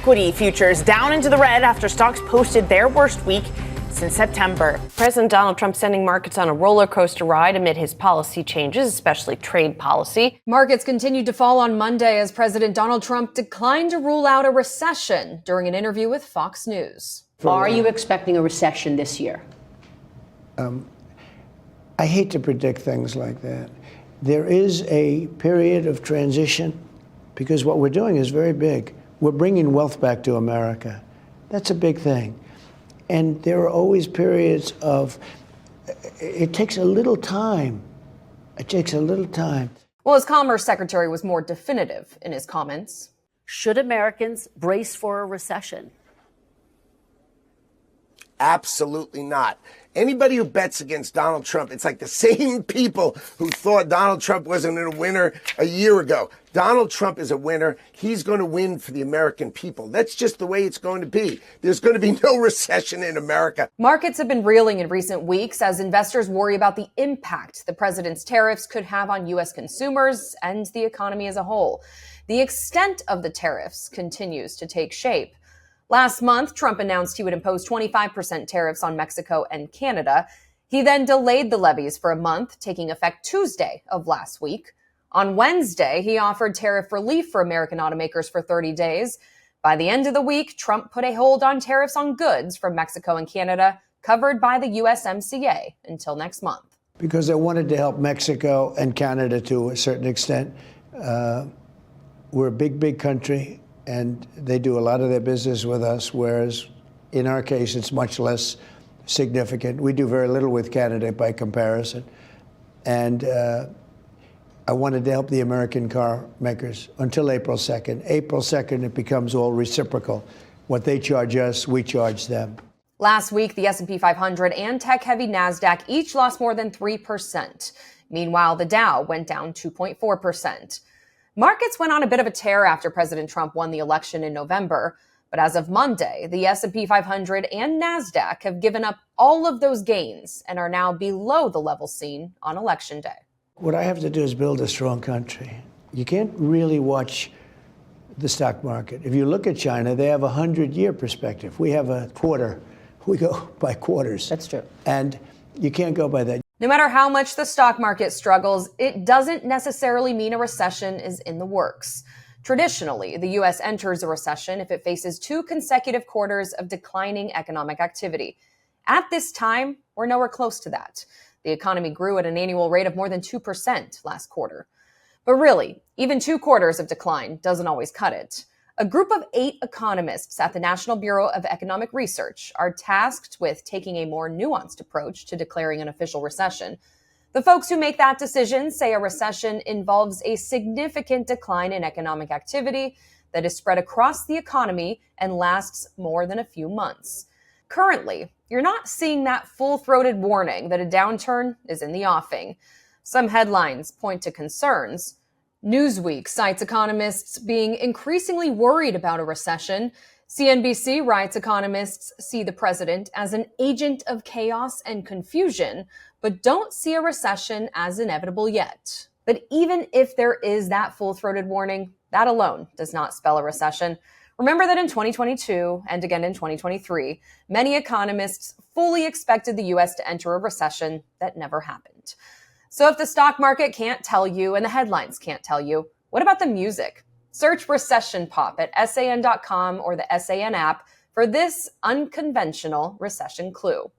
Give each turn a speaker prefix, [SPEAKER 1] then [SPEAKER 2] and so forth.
[SPEAKER 1] equity futures down into the red after stocks posted their worst week since September.
[SPEAKER 2] President Donald Trump sending markets on a roller coaster ride amid his policy changes, especially trade policy.
[SPEAKER 3] Markets continued to fall on Monday as President Donald Trump declined to rule out a recession during an interview with Fox News.
[SPEAKER 4] Are you expecting a recession this year?
[SPEAKER 5] I hate to predict things like that. There is a period of transition because what we're doing is very big. We're bringing wealth back to America. That's a big thing. And there are always periods of, it takes a little time. It takes a little time.
[SPEAKER 3] Well, his Commerce Secretary was more definitive in his comments.
[SPEAKER 4] Should Americans brace for a recession?
[SPEAKER 6] Absolutely not. Anybody who bets against Donald Trump, it's like the same people who thought Donald Trump wasn't a winner a year ago. Donald Trump is a winner. He's going to win for the American people. That's just the way it's going to be. There's going to be no recession in America.
[SPEAKER 3] Markets have been reeling in recent weeks as investors worry about the impact the president's tariffs could have on U.S. consumers and the economy as a whole. The extent of the tariffs continues to take shape. Last month, Trump announced he would impose 25% tariffs on Mexico and Canada. He then delayed the levies for a month, taking effect Tuesday of last week. On Wednesday, he offered tariff relief for American automakers for 30 days. By the end of the week, Trump put a hold on tariffs on goods from Mexico and Canada covered by the USMCA until next month.
[SPEAKER 5] Because I wanted to help Mexico and Canada to a certain extent. We're a big country. And they do a lot of their business with us, whereas in our case, it's much less significant. We do very little with Canada by comparison. And I wanted to help the American car makers until April 2nd. April 2nd, it becomes all reciprocal. What they charge us, we charge them.
[SPEAKER 3] Last week, the S&P 500 and tech-heavy NASDAQ each lost more than 3%. Meanwhile, the Dow went down 2.4%. Markets went on a bit of a tear after President Trump won the election in November. But as of Monday, the S&P 500 and NASDAQ have given up all of those gains and are now below the level seen on Election Day.
[SPEAKER 5] What I have to do is build a strong country. You can't really watch the stock market. If you look at China, they have a 100-year perspective. We have a quarter. We go by quarters.
[SPEAKER 4] That's true.
[SPEAKER 5] And you can't go by that.
[SPEAKER 3] No matter how much the stock market struggles, it doesn't necessarily mean a recession is in the works. Traditionally, the U.S. enters a recession if it faces 2 consecutive quarters of declining economic activity. At this time, we're nowhere close to that. The economy grew at an annual rate of more than 2% last quarter. But really, even 2 quarters of decline doesn't always cut it. A group of 8 economists at the National Bureau of Economic Research are tasked with taking a more nuanced approach to declaring an official recession. The folks who make that decision say a recession involves a significant decline in economic activity that is spread across the economy and lasts more than a few months. Currently, you're not seeing that full-throated warning that a downturn is in the offing. Some headlines point to concerns. Newsweek cites economists being increasingly worried about a recession. CNBC writes economists see the president as an agent of chaos and confusion, but don't see a recession as inevitable yet. But even if there is that full-throated warning, that alone does not spell a recession. Remember that in 2022 and again in 2023, many economists fully expected the U.S. to enter a recession that never happened. So if the stock market can't tell you and the headlines can't tell you, what about the music? Search Recession Pop at SAN.com or the SAN app for this unconventional recession clue.